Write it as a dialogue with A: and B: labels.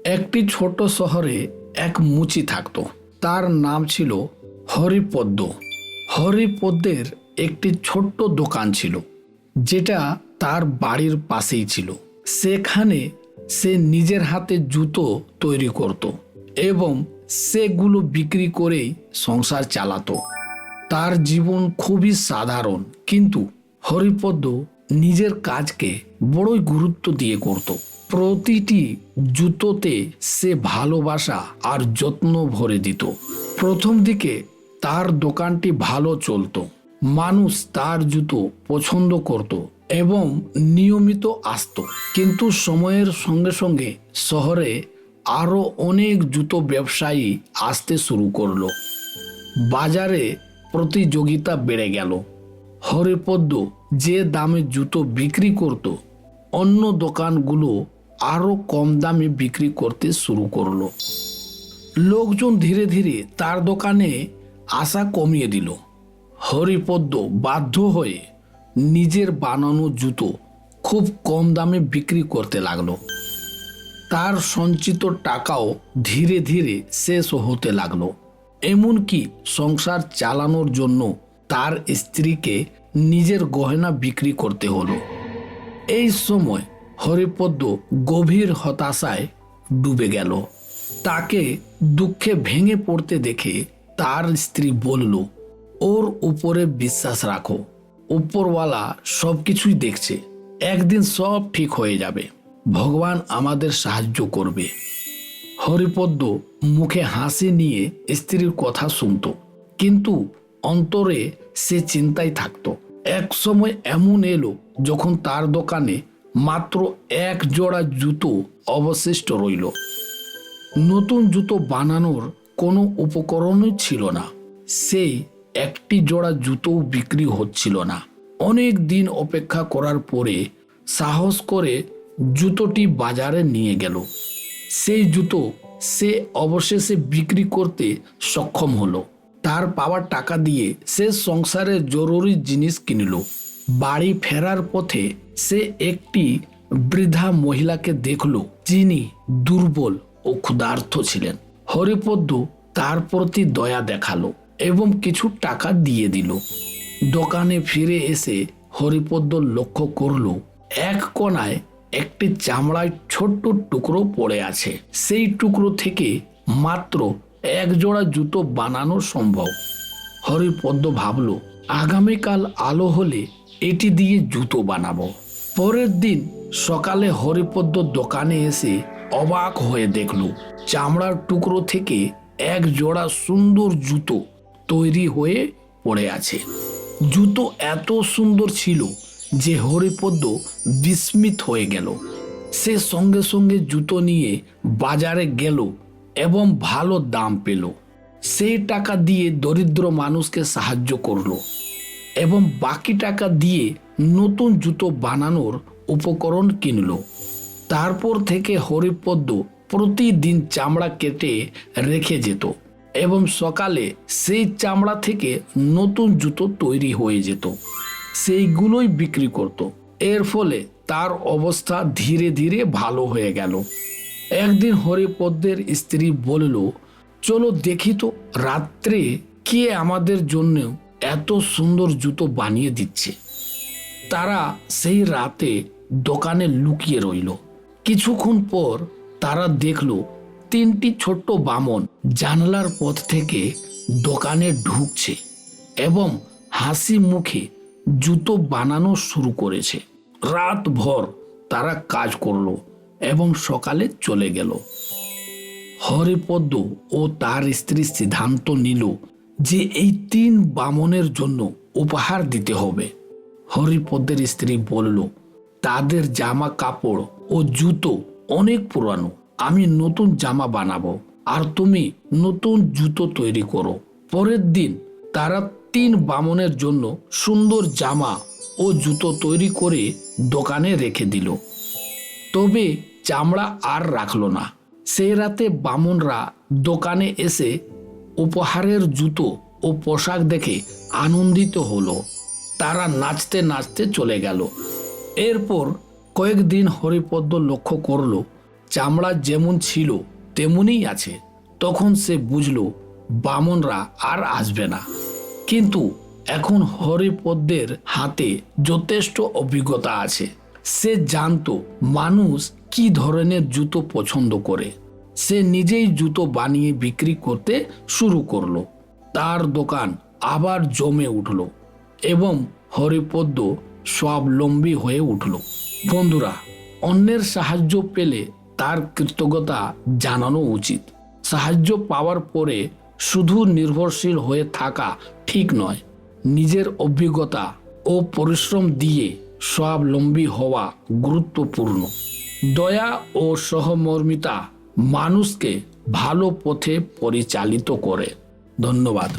A: একটি ছোট শহরে এক মুচি থাকতো। তার নাম ছিল হরিপদ্ম। হরিপদ্মের একটি ছোট্ট দোকান ছিল, যেটা তার বাড়ির পাশেই ছিল। সেখানে সে নিজের হাতে জুতো তৈরি করত এবং সেগুলো বিক্রি করেই সংসার চালাতো। তার জীবন খুবই সাধারণ, কিন্তু হরিপদ্ম নিজের কাজকে বড়ই গুরুত্ব দিয়ে করত। প্রতিটি জুতোতে সে ভালোবাসা আর যত্ন ভরে দিত। প্রথম দিকে তার দোকানটি ভালো চলতো, মানুষ তার জুতো পছন্দ করত এবং নিয়মিত আসতো। কিন্তু সময়ের সঙ্গে সঙ্গে শহরে আরো অনেক জুতো ব্যবসায়ী আসতে শুরু করলো। বাজারে প্রতিযোগিতা বেড়ে গেল। হরিপদ্ম যে দামে জুতো বিক্রি করত, অন্য দোকানগুলো আরো কম দামে বিক্রি করতে শুরু করলো। লোকজন ধীরে ধীরে তার দোকানে আসা কমিয়ে দিল। হরিপদ্ম বাধ্য হয়ে নিজের বানানো জুতো খুব কম দামে বিক্রি করতে লাগলো। তার সঞ্চিত টাকাও ধীরে ধীরে শেষ হতে লাগলো। এমনকি সংসার চালানোর জন্য তার স্ত্রীকে নিজের গয়না বিক্রি করতে হলো। এই সময় হরিপদ্ম গভীর হতাশায় ডুবে গেল। তাকে দুঃখে ভেঙে পড়তে দেখে তার স্ত্রী বলল, ওর উপরে বিশ্বাস রাখো, উপরওয়ালা সবকিছুই দেখছে, একদিন সব ঠিক হয়ে যাবে, ভগবান আমাদের সাহায্য করবে। হরিপদ্ম মুখে হাসি নিয়ে স্ত্রীর কথা শুনত, কিন্তু অন্তরে সে চিন্তায় থাকত। এক সময় এমন এলো যখন তার দোকানে মাত্র এক জোড়া জুতো অবশিষ্ট রইল। নতুন জুতো বানানোর কোনো উপকরণই ছিল না। সেই একটি জোড়া জুতোও বিক্রি হচ্ছিল না। অনেক দিন অপেক্ষা করার পরে সাহস করে জুতোটি বাজারে নিয়ে গেল। সেই জুতো সে অবশেষে বিক্রি করতে সক্ষম হলো। তার পাওয়া টাকা দিয়ে সে সংসারের জরুরি জিনিস কিনল। বাড়ি ফেরার পথে সে একটি বৃদ্ধা মহিলাকে দেখল, যিনি দুর্বল ও ক্ষুধার্ত ছিলেন। হরিপদ্ম তার প্রতি দয়া দেখালো এবং কিছু টাকা দিয়ে দিল। দোকানে ফিরে এসে হরিপদ্ম লক্ষ্য করল, এক কোণায় একটি চামড়ায় ছোট্ট টুকরো পড়ে আছে। সেই টুকরো থেকে মাত্র এক জোড়া জুতো বানানো সম্ভব। হরিপদ্ম ভাবল, আগামীকাল আলো হলে এটি দিয়ে জুতো বানাবো। পরের দিন সকালে হরিপদ্ম দোকানে এসে অবাক হয়ে দেখল, চামড়ার টুকরো থেকে এক জোড়া সুন্দর জুতো তৈরি হয়ে পড়ে আছে। জুতো এত সুন্দর ছিল যে হরিপদ্ম বিস্মিত হয়ে গেল। সে সঙ্গে সঙ্গে জুতো নিয়ে বাজারে গেল এবং ভালো দাম পেল। সেই টাকা দিয়ে দরিদ্র মানুষকে সাহায্য করলো এবং বাকি টাকা দিয়ে নতুন জুতো বানানোর উপকরণ কিনল। তারপর থেকে হরিপদ্ম প্রতিদিন চামড়া কেটে রেখে যেত এবং সকালে সেই চামড়া থেকে নতুন জুতো তৈরি হয়ে যেত। সেইগুলোই বিক্রি করত। এর ফলে তার অবস্থা ধীরে ধীরে ভালো হয়ে গেল। একদিন হরিপদ্মের স্ত্রী বলল, চলো দেখি তো রাত্রে কে আমাদের জন্য এত সুন্দর জুতো বানিয়ে দিচ্ছে। তারা সেই রাতে দোকানে লুকিয়ে রইল। কিছুক্ষণ পর তারা দেখল তিনটি ছোট্ট বামন জানলার পথ থেকে দোকানে ঢুকছে এবং হাসি মুখে জুতো বানানো শুরু করেছে। রাত ভর তারা কাজ করলো এবং সকালে চলে গেল। হরিপদ্ম ও তার স্ত্রী সিদ্ধান্ত নিল যে এই তিন বামনের জন্য উপহার দিতে হবে। হরিপদ্মের স্ত্রী বলল, তাদের জামা কাপড় ও জুতো অনেক পুরানো, আমি নতুন জামা বানাবো আর তুমি নতুন জুতো তৈরি করো। পরের দিন তারা তিন বামনের জন্য সুন্দর জামা ও জুতো তৈরি করে দোকানে রেখে দিল। তবে চামড়া আর রাখলো না। সেই রাতে বামনরা দোকানে এসে উপহারের জুতো ও পোশাক দেখে আনন্দিত হলো। তারা নাচতে নাচতে চলে গেল। এরপর কয়েকদিন হরিপদ্ম লক্ষ্য করল, চামড়া যেমন ছিল তেমনই আছে। তখন সে বুঝল বামনরা আর আসবে না। কিন্তু এখন হরিপদ্মের হাতে যথেষ্ট অভিজ্ঞতা আছে। সে জানতো মানুষ কি ধরনের জুতো পছন্দ করে। সে নিজেই জুতো বানিয়ে বিক্রি করতে শুরু করলো। তার দোকান আবার জমে উঠল এবং হরিপদ্ম স্বাবলম্বী হয়ে উঠল। বন্ধুরা, অন্যের সাহায্য পেলে তার কৃতজ্ঞতা জানানো উচিত। সাহায্য পাওয়ার পরে শুধু নির্ভরশীল হয়ে থাকা ঠিক নয়। নিজের অভিজ্ঞতা ও পরিশ্রম দিয়ে স্বাবলম্বী হওয়া গুরুত্বপূর্ণ। দয়া ও সহমর্মিতা মানুষকে ভালো পথে পরিচালিত করে। ধন্যবাদ।